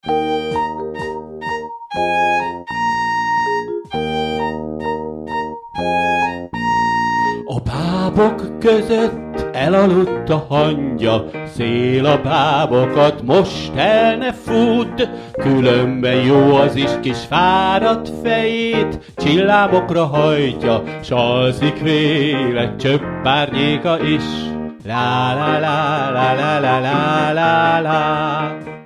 A bábok között elaludt a hangya, szél a bábokat most el ne fut, különben jó az is kis fáradt fejét, csillámokra hajtja, s alszik véle csöpp árnyéka is. La la la la la la la la la.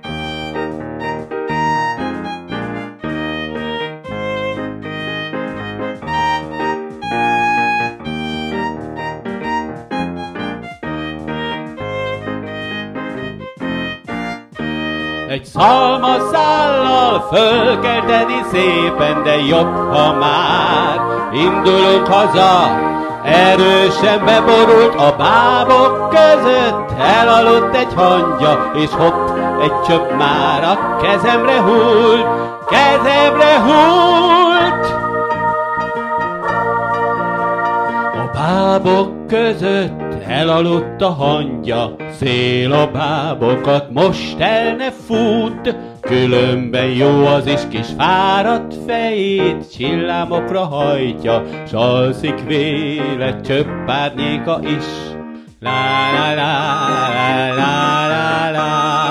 Egy szalmaszállal fölkelteni szépen, de jobb, ha már indulunk haza. Erősen beborult a bábok között, elaludt egy hangya, és hopp, egy csöpp már a kezemre hult, kezemre hult. A bábok között elaludt a hangya, szél a bábokat most el ne fut, különben jó az is kis fáradt fejét, csillámokra hajtja, s alszik véle csöpp árnyéka is. La la la la la la la.